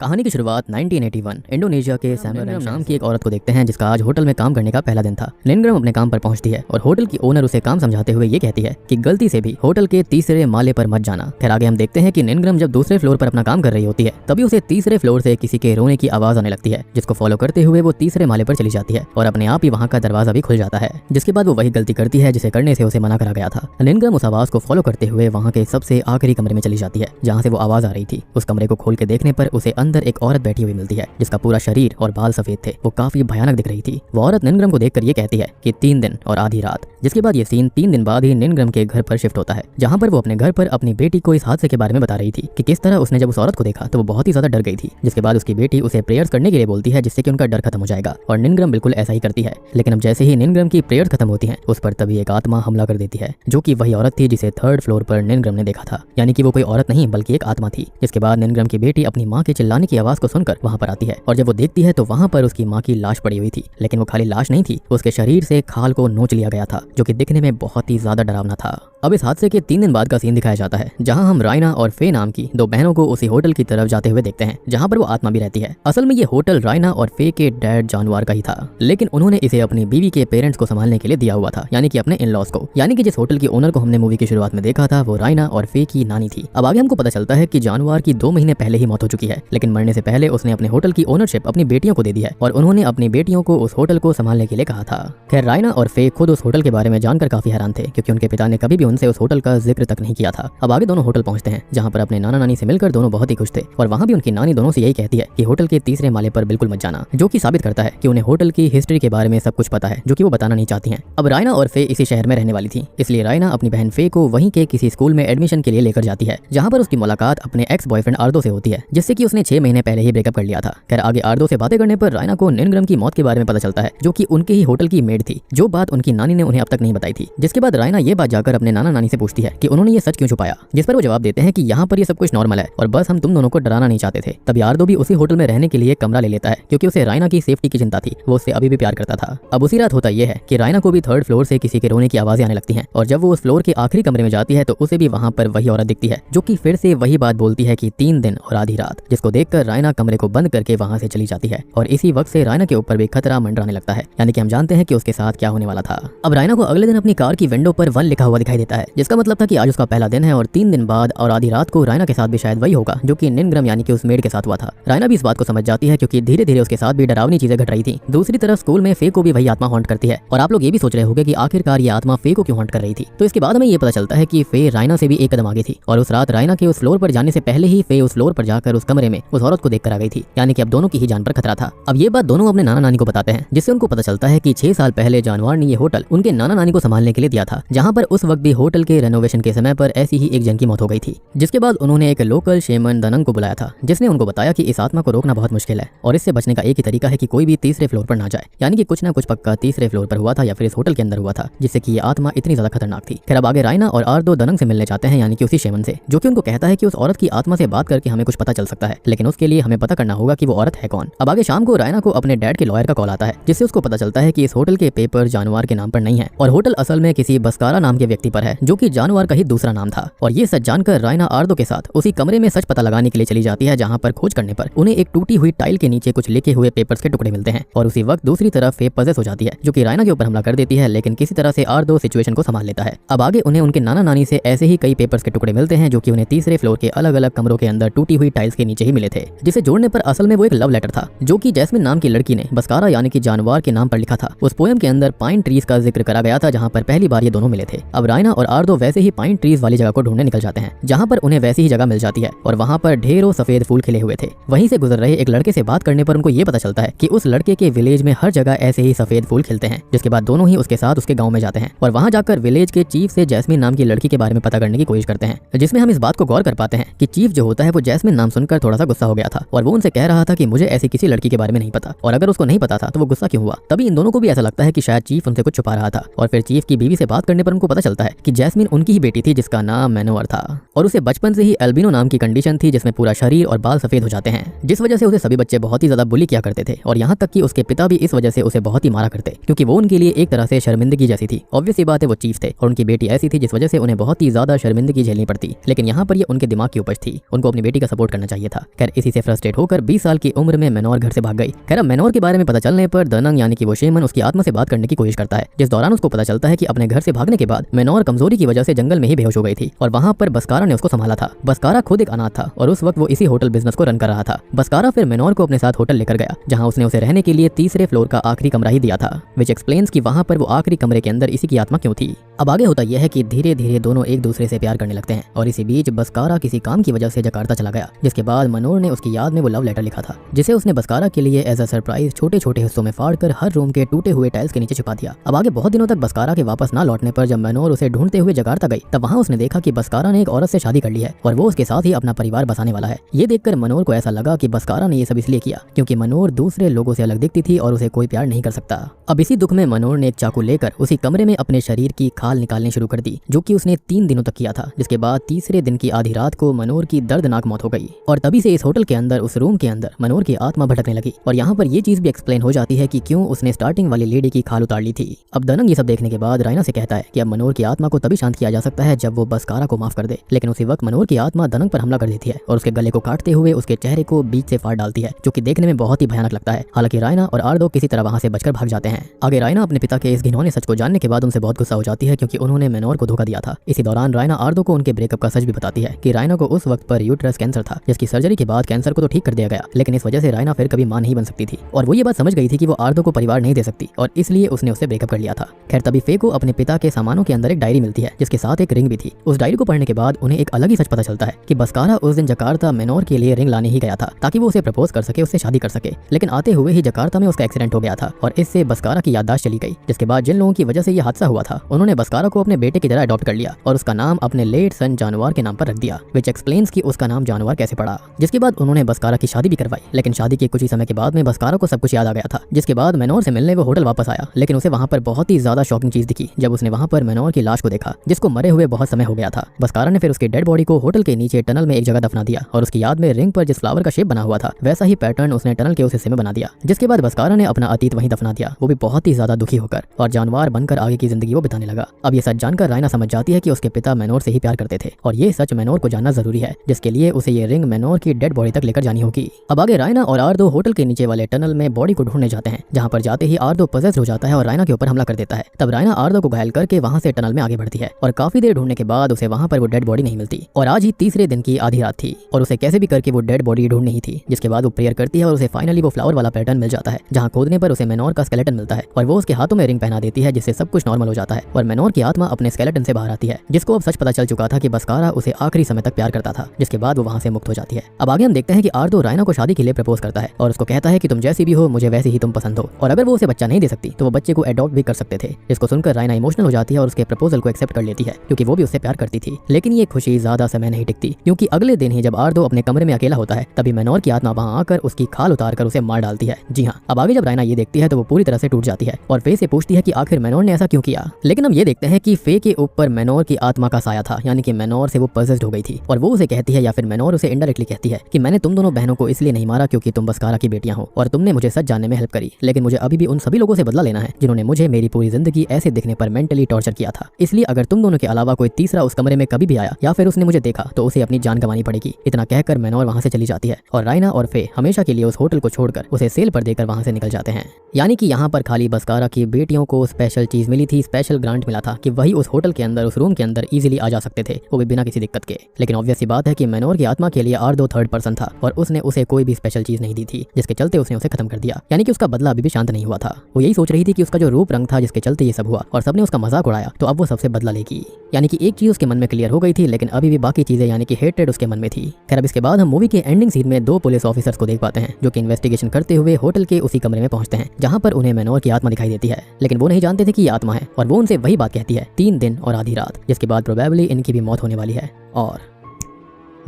कहानी की शुरुआत 1981 इंडोनेशिया के सैमरन नाम की एक औरत को देखते हैं जिसका आज होटल में काम करने का पहला दिन था। निनग्रम अपने काम पर पहुंचती है और होटल की ओनर उसे काम समझाते हुए ये कहती है कि गलती से भी होटल के तीसरे माले पर मत जाना। फिर आगे हम देखते हैं कि निनग्रम जब दूसरे फ्लोर पर अपना काम कर रही होती है तभी उसे तीसरे फ्लोर से किसी के रोने की आवाज आने लगती है, जिसको फॉलो करते हुए वो तीसरे माले पर चली जाती है और अपने आप ही वहाँ का दरवाजा भी खुल जाता है। जिसके बाद वो वही गलती करती है जिसे करने से उसे मना करा गया था। निनग्रम उस आवाज को फॉलो करते हुए वहाँ के सबसे आखिरी कमरे में चली जाती है जहाँ से वो आवाज आ रही थी। उस कमरे को खोल के देखने पर उसे अंदर एक औरत बैठी हुई मिलती है जिसका पूरा शरीर और बाल सफेद थे। वो काफी भयानक दिख रही थी। वो औरत निनग्रम को देखकर ये कहती है कि 3 दिन और आधी रात। जिसके बाद ये सीन 3 दिन बाद ही निनग्रम के घर पर शिफ्ट होता है, जहाँ पर वो अपने घर पर अपनी बेटी को इस हादसे के बारे में बता रही थी कि किस तरह उसने जब उस औरत को देखा तो वो बहुत ही ज्यादा डर गई थी। जिसके बाद उसकी बेटी उसे प्रेयर्स करने के लिए बोलती है जिससे कि उनका डर खत्म हो जाएगा और निनग्रम बिल्कुल ऐसा ही करती है। लेकिन अब जैसे ही निनग्रम की प्रेयर्स खत्म होती है उस पर तभी एक आत्मा हमला कर देती है, जो कि वही औरत थी जिसे 3rd फ्लोर पर निनग्रम ने देखा था। यानी कि वो कोई औरत नहीं बल्कि एक आत्मा थी। जिसके बाद निनग्रम की बेटी अपनी माँ के चिल्लाने की आवाज को सुनकर वहाँ पर आती है और जब वो देखती है तो वहाँ पर उसकी माँ की लाश पड़ी हुई थी। लेकिन वो खाली लाश नहीं थी, उसके शरीर से खाल को नोच लिया गया था, जो कि दिखने में बहुत ही ज्यादा डरावना था। अब इस हादसे के 3 दिन बाद का सीन दिखाया जाता है जहां हम रायना और फे नाम की 2 बहनों को उसी होटल की तरफ जाते हुए देखते हैं जहां पर वो आत्मा भी रहती है। असल में ये होटल रायना और फे के डैड जानवर का ही था, लेकिन उन्होंने इसे अपनी बीवी के पेरेंट्स को संभालने के लिए दिया हुआ था, यानी कि अपने इन लॉज को। यानी कि जिस होटल की ओनर को हमने मूवी की शुरुआत में देखा था वो रायना और फे की नानी थी। अब आगे हमको पता चलता है कि जानवर की 2 महीने पहले ही मौत हो चुकी है, लेकिन मरने से पहले उसने अपने होटल की ओनरशिप अपनी बेटियों को दे दी है और उन्होंने अपनी बेटियों को उस होटल को संभालने के लिए कहा था। खैर रायना और फे खुद उस होटल के बारे में जानकर काफी हैरान थे, क्योंकि उनके पिता ने कभी भी उनसे उस होटल का जिक्र तक नहीं किया था। अब आगे दोनों होटल पहुंचते हैं जहां पर अपने नाना नानी से मिलकर दोनों बहुत ही खुश थे और वहां भी उनकी नानी दोनों से यही कहती है कि होटल के तीसरे माले पर बिल्कुल मत जाना, जो कि साबित करता है कि उन्हें होटल की हिस्ट्री के बारे में सब कुछ पता है, जो कि वो बताना नहीं चाहती हैं। अब रायना और फे इसी शहर में रहने वाली थी, इसलिए रायना अपनी बहन फे को वहीं के किसी स्कूल में एडमिशन के लिए लेकर जाती है, जहां पर उसकी मुलाकात अपने एक्स बॉयफ्रेंड आर्दो से होती है, जिससे कि उसने 6 महीने पहले ही ब्रेकअप कर लिया था। खैर आगे आर्दो से बातें करने पर रायना को निनग्रम की मौत के बारे में पता चलता है, जो कि उनके ही होटल की मेड थी, जो बात उनकी नानी ने उन्हें अब तक नहीं बताई थी। जिसके बाद रायना ये बात जाकर अपने नाना नानी से पूछती है कि उन्होंने ये सच क्यों छुपाया, जिस पर वो जवाब देते हैं कि यहाँ पर ये सब कुछ नॉर्मल है और बस हम तुम दोनों को डराना नहीं चाहते थे। तभी आर्दो भी उसी होटल में रहने के लिए कमरा ले लेता है, क्योंकि उसे रायना की सेफ्टी की चिंता थी, वो उससे अभी भी प्यार करता था। अब उसी रात होता यह है कि रायना को भी 3rd फ्लोर से किसी के रोने की आवाजें आने लगती हैं और जब वो उस फ्लोर के आखिरी कमरे में जाती है तो उसे भी वहाँ पर वही औरत दिखती है, जो कि फिर से वही बात बोलती है कि 3 दिन और आधी रात, जिसको देखकर रायना कमरे को बंद करके वहाँ से चली जाती है और इसी वक्त से रायना के ऊपर भी खतरा मंडराने लगता है, यानी कि हम जानते हैं कि उसके साथ क्या होने वाला था। अब रायना को अगले दिन अपनी कार की विंडो पर 1 लिखा हुआ दिखाई देता है, जिसका मतलब था कि आज उसका पहला दिन है और 3 दिन बाद और आधी रात को रायना के साथ भी शायद वही होगा जो कि निनग्रम यानी कि उस मेड के साथ हुआ था। रायना भी इस बात को समझ जाती है, क्योंकि धीरे धीरे उसके साथ भी डरावनी चीजें घट रही थी। दूसरी तरफ स्कूल में फे को भी वही आत्मा हॉन्ट करती है और आप लोग ये भी सोच रहे होंगे कि आखिरकार ये आत्मा फे को क्यों हॉन्ट कर रही थी। तो इसके बाद हमें ये पता चलता है कि फे रायना से भी एक कदम आगे थी और उस रात रायना के उस फ्लोर पर जाने से पहले ही फे उस फ्लोर पर जाकर उस कमरे में उस औरत को देखकर आ गई थी, यानी कि अब दोनों की ही जान पर खतरा था। अब ये बात दोनों अपने नाना नानी को बताते हैं, जिससे उनको पता चलता है कि 6 साल पहले जानवर ने ये होटल उनके नाना नानी को संभालने के लिए दिया था, जहाँ पर उस वक्त भी होटल के रेनोवेशन के समय पर ऐसी ही एक जन की मौत हो गई थी। जिसके बाद उन्होंने एक लोकल शेमन दनंग को बुलाया था, जिसने उनको बताया कि इस आत्मा को रोकना बहुत मुश्किल है और इससे बचने का एक ही तरीका है कि कोई भी तीसरे फ्लोर पर ना जाए, यानी कि कुछ ना कुछ पक्का तीसरे फ्लोर पर हुआ था या फिर इस होटल के अंदर हुआ था, जिससे कि ये आत्मा इतनी ज्यादा खतरनाक थी। फिर अब आगे रायना और आर्दो दनंग से मिलने जाते हैं, यानी कि उसी शेमन से, जो कि उनको कहता है कि उस औरत की आत्मा से बात करके हमें कुछ पता चल सकता है, लेकिन उसके लिए हमें पता करना होगा कि वो औरत है कौन। अब आगे शाम को रायना को अपने डैड के लॉयर का कॉल आता है, जिससे उसको पता चलता है कि इस होटल के पेपर जानवर के नाम पर नहीं है और होटल असल में किसी बस्कारा नाम के व्यक्ति पर है, जो कि जानवर का ही दूसरा नाम था। और ये सच जानकर रायना आर्दो के साथ उसी कमरे में सच पता लगाने के लिए चली जाती है, जहाँ पर खोज करने पर उन्हें एक टूटी हुई टाइल के नीचे कुछ लिखे हुए पेपर्स के टुकड़े मिलते हैं और उसी वक्त दूसरी तरफ फे पजेस हो जाती है, जो कि रायना के ऊपर हमला कर देती है, लेकिन किसी तरह से आर्दो सिचुएशन को संभाल लेता है। अब आगे उन्हें उनके नाना नानी से ऐसे ही कई पेपर्स के टुकड़े मिलते हैं, जो कि उन्हें तीसरे फ्लोर के अलग अलग कमरों के अंदर टूटी हुई टाइल्स के नीचे ही मिले थे, जिसे जोड़ने पर असल में वो एक लव लेटर था, जो कि जैस्मिन नाम की लड़की ने बस्कारा यानी कि जानवर के नाम पर लिखा था। उस पोएम के अंदर पाइन ट्रीज का जिक्र करा गया था, जहाँ पर पहली बार ये दोनों मिले थे। अब रायना और आर्दो वैसे ही पाइन ट्रीज वाली जगह को ढूंढने निकल जाते हैं, जहाँ पर उन्हें वैसी ही जगह मिल जाती है और वहाँ पर ढेरों सफेद फूल खिले हुए थे। वहीं से गुजर रहे एक लड़के से बात करने पर उनको ये पता चलता है कि उस लड़के के विलेज में हर जगह ऐसे ही सफेद फूल खिलते हैं। जिसके बाद दोनों ही उसके साथ उसके गांव में जाते हैं और वहां जाकर विलेज के चीफ से जैस्मिन नाम की लड़की के बारे में पता करने की कोशिश करते हैं, जिसमें हम इस बात को गौर कर पाते हैं कि चीफ जो होता है वो जैस्मिन नाम सुनकर थोड़ा सा गुस्सा हो गया था और वो उनसे कह रहा था कि मुझे ऐसी किसी लड़की के बारे में नहीं पता, और अगर उसको नहीं पता था तो वो गुस्सा क्यों हुआ। तभी इन दोनों को भी ऐसा लगता है कि शायद चीफ उनसे कुछ छुपा रहा था और फिर चीफ की बीवी से बात करने पर उनको पता चलता है कि जैस्मिन उनकी ही बेटी थी, जिसका नाम मैनोवर था और उसे बचपन से ही एल्बिनो नाम की कंडीशन थी, जिसमें पूरा शरीर और बाल सफेद हो जाते हैं, जिस वजह से उसे सभी बच्चे बहुत ही ज्यादा बुली किया करते थे और यहाँ तक कि उसके पिता भी इस वजह से उसे बहुत ही मारा करते, क्योंकि वो उनके लिए एक तरह से शर्मिंदगी जैसी थी। ऑब्वियस सी बात है वो चीफ थे और उनकी बेटी ऐसी थी जिस वजह से उन्हें बहुत ही ज्यादा शर्मिंदगी झेलनी पड़ती, लेकिन यहाँ पर ये उनके दिमाग की उपज थी, उनको अपनी बेटी का सपोर्ट करना चाहिए था। खैर खैर इसी से फ्रस्ट्रेट होकर 20 साल की उम्र में मैनोर घर से भाग गई। खैर अब मैनोर के बारे में पता चलने पर दनंग यानी कि वो शेमन उसकी आत्मा से बात करने की कोशिश करता है, जिस दौरान उसको पता चलता है कि अपने घर से भागने के बाद मैनोर कमजोरी की वजह से जंगल में ही बेहोश हो गई थी और वहाँ पर बस्कारा ने उसको संभाला था। बस्कारा खुद एक अनाथ था और उस वक्त वो इसी होटल बिजनेस को रन कर रहा था। बस्कारा फिर मैनोर को अपने साथ होटल लेकर गया, जहाँ उसने उसे रहने के लिए तीसरे फ्लोर का आखिरी कमरा ही दिया था, विच एक्सप्लेन्स कि वहाँ पर वो आखिरी कमरे के अंदर इसी की आत्मा क्यों थी। अब आगे होता यह है कि धीरे धीरे दोनों एक दूसरे से प्यार करने लगते हैं और इसी बीच बस्कारा किसी काम की वजह से जकार्ता चला गया, जिसके बाद मैनोर ने उसकी याद में वो लव लेटर लिखा था, जिसे उसने बस्कारा के लिए एज अ सरप्राइज छोटे छोटे हिस्सों में फाड़कर हर रूम के टूटे हुए टाइल्स के नीचे छिपा दिया। अब आगे बहुत दिनों तक बस्कारा के वापस ना लौटने पर जब मैनोर उसे ढूंढते हुए जकार्ता गई, तब वहाँ उसने देखा कि बस्कारा ने एक औरत से शादी कर ली है और वो उसके साथ ही अपना परिवार बसाने वाला है। ये देखकर मैनोर को ऐसा लगा कि बस्कारा ने ये सब इसलिए किया क्योंकि मैनोर दूसरे लोगों से अलग दिखती थी और उसे कोई प्यार नहीं कर सकता। अब इसी दुख में मैनोर ने एक चाकू लेकर उसी कमरे में अपने शरीर की खाल निकालनी शुरू कर दी, जो कि उसने 3 दिनों तक किया था, जिसके बाद तीसरे दिन की आधी रात को मैनोर की दर्दनाक मौत हो गई। और तभी से इस होटल के अंदर उस रूम के अंदर मैनोर की आत्मा भटकने लगी। और यहाँ पर ये चीज भी एक्सप्लेन हो जाती है कि क्यों उसने स्टार्टिंग वाली लेडी की खाल उतार ली थी। अब दनंग ये सब देखने के बाद रायना से कहता है कि अब मैनोर की आत्मा को तभी शांत किया जा सकता है जब वो बस्कारा को माफ कर दे, लेकिन उसी वक्त मैनोर की आत्मा दनंग पर हमला कर देती है और उसके गले को काटते हुए उसके चेहरे को बीच से फाड़ डालती है, जो कि देखने में बहुत ही भयानक लगता है। हालांकि रायना और आर्दो किसी तरह वहां से बचकर भाग जाते हैं। आगे रायना अपने पिता के इस घिनौने सच को जानने के बाद उनसे बहुत गुस्सा हो जाती है क्योंकि उन्होंने मैनोर को धोखा दिया था। इसी दौरान रायना आर्दो को उनके ब्रेकअप का सच भी बताती है कि रायना को उस वक्त पर यूट्रस कैंसर था, जिसकी सर्जरी के बाद कैंसर को तो ठीक कर दिया गया, लेकिन इस वजह से रायना फिर कभी मां नहीं बन सकती थी और वो ये बात समझ गई थी कि वो आर्दो को परिवार नहीं दे सकती और इसलिए उसने उससे ब्रेकअप कर लिया था। खैर तभी फे को अपने पिता के सामानों के अंदर एक डायरी मिलती है, जिसके साथ एक रिंग भी थी। उस डायरी को पढ़ने के बाद उन्हें एक अलग ही सच पता चलता है कि बस्कारा उस दिन जकार्ता मैनोर के लिए रिंग लाने ही गया था ताकि वो उसे प्रपोज कर सके, उससे शादी कर सके, लेकिन आते हुए ही जकार्ता में उसका एक्सीडेंट हो गया था और इससे बस्कारा की याददाश्त चली गई, जिसके बाद जिन लोगों की वजह से ये हादसा हुआ था उन्होंने बस्कारा को अपने बेटे की तरह अडॉप्ट कर लिया और उसका नाम अपने लेट सन जानवर के नाम पर रख दिया, विच एक्सप्लेन्स कि उसका नाम जानवर कैसे पड़ा। जिसके बाद उन्होंने बस्कारा की शादी भी करवाई, लेकिन शादी के कुछ ही समय के बाद में बस्कारा को सब कुछ याद आ गया था। जिसके बाद मैनोर से मिलने वो होटल वापस आया, लेकिन उसे वहाँ पर बहुत ही ज्यादा शॉकिंग चीज दिखी जब उसने वहाँ पर मैनोर की लाश को देखा, जिसको मरे हुए बहुत समय हो गया था। बस्कारा ने फिर उसके डेड बॉडी को होटल के नीचे टनल में एक जगह दफना दिया और उसकी याद में रिंग पर जिस फ्लावर का शेप बना हुआ था वैसा ही पैटर्न उसने टनल के उस हिस्से में बना दिया। जिसके बाद बस्कारा ने अपना अतीत वहीं दफना दिया, वो भी बहुत ही ज्यादा दुखी होकर, और जानवर बनकर आगे की जिंदगी वो बिताने लगा। अब ये सच जानकर रायना समझ जाती है कि उसके पिता मैनोर से ही प्यार करते थे और ये सच मैनोर को जानना जरूरी है, जिसके लिए उसे ये रिंग मैनोर की डेड बॉडी तक लेकर जानी होगी। अब आगे रायना और आर्दो होटल के नीचे वाले टनल में बॉडी को ढूंढने जाते हैं, जहाँ पर जाते ही आर्दो पजेस्ड हो जाता है और रायना के ऊपर हमला कर देता है। तब रायना आर्दो को घायल करके वहाँ से टनल में आगे बढ़ती है और काफी देर ढूंढने के बाद उसे वहाँ पर वो डेड बॉडी नहीं मिलती और आज ही तीसरे दिन की आधी रात थी और उसे कैसे भी करके वो डेड बॉडी ढूंढनी ही थी। जिसके बाद वो प्रेयर करती है और उसे फाइनली वो फ्लावर वाला पैटर्न मिल जाता है, जहाँ खोदने पर उसे मैनोर का स्केलेटन मिलता है और वो उसके हाथों में रिंग पहना देती है, जिससे सब कुछ नॉर्मल हो जाता है और मैनोर की आत्मा अपने स्केलेटन से बाहर आती है, जिसको अब सच पता चल चुका था कि बस्कारा उसे आखिरी समय तक प्यार करता था। जिसके बाद वो वहाँ से मुक्त हो जाती है। अब आगे हम देखते हैं कि आर्दो रायना को शादी के लिए प्रपोज करता है और उसको कहता है कि तुम जैसी भी हो मुझे वैसी ही तुम पसंद हो और अगर वो उसे बच्चा नहीं दे सकती तो वो बच्चे को एडॉप्ट भी कर सकते थे। जिसको सुनकर रायना इमोशनल हो जाती है और उसके प्रपोजल को एक्सेप्ट कर लेती है क्योंकि वो भी उससे प्यार करती थी। लेकिन ये खुशी ज्यादा समय नहीं टिकती क्योंकि अगले दिन ही जब आर्दो अपने कमरे में अकेला होता है तभी मैनोर की आत्मा वहाँ आकर उसकी खाल उतार कर उसे मार डालती है। जी हाँ, अब आगे जब रायना ये देखती है तो वो पूरी तरह से टूट जाती है और फे से पूछती है कि आखिर मैनोर ने ऐसा क्यों किया। लेकिन हम ये देखते हैं कि फे के ऊपर मैनोर की आत्मा का साया था, यानी कि मैनोर से वो पजेस्ड हो गई थी और वो उसे कहती है या फिर मैनोर उसे इनडायरेक्टली कहती है कि मैंने तुम दोनों बहनों को इसलिए नहीं मारा क्योंकि तुम बस्कारा की बेटियां हो और तुमने मुझे सच जानने में हेल्प करी, लेकिन मुझे अभी भी उन सभी लोगों से बदला लेना है जिन्होंने मुझे मेरी पूरी जिंदगी ऐसे दिखने पर मेंटली टॉर्चर किया था। इसलिए अगर तुम दोनों के अलावा कोई तीसरा उस कमरे में कभी भी आया या फिर उसने मुझे देखा तो उसे अपनी जान गंवानी पड़ेगी। इतना कहकर मैनोर वहाँ से चली जाती है और रायना और फे हमेशा के लिए उस होटल को छोड़कर उसे सेल पर देकर वहाँ से निकल जाते हैं। यानी कि यहाँ पर खाली बस्कारा की बेटियों को स्पेशल चीज मिली थी, स्पेशल ग्रांट मिला था कि वही उस होटल के अंदर उस रूम के अंदर इजीली आ जा सकते थे, वो भी बिना किसी दिक्कत के। लेकिन ऑब्वियस सी बात है कि मैनोर की आत्मा के लिए आर्दो थर्ड पर्सन था और उसने उसे कोई भी स्पेशल चीज नहीं दी थी, जिसके चलते उसने उसे खत्म कर दिया। यानी कि उसका बदला अभी भी शांत नहीं हुआ था। वो यही सोच रही थी कि उसका जो रूप रंग था जिसके चलते ये सब हुआ और सबने उसका मजाक उड़ाया तो अब वो सबसे बदला लेगी। यानी कि एक चीज उसके मन में क्लियर हो गई थी, लेकिन अभी भी बाकी चीजें यानी कि हेट्रेड उसके मन में थी। खैर अब इसके बाद हम मूवी के एंडिंग सीन में 2 पुलिस ऑफिसर्स को देख पाते हैं जो कि इन्वेस्टिगेशन करते हुए होटल के उसी कमरे में पहुंचते हैं जहां पर उन्हें मैनोर की आत्मा दिखाई देती है। लेकिन वो नहीं जानते थे कि ये आत्मा है और वो उनसे वही बात कहती है 3 दिन और आधी रात, जिसके बाद प्रोबेबली इनकी भी मौत होने वाली है। और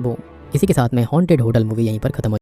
वो इसी के साथ में हॉन्टेड होटल मूवी यहीं पर खत्म हो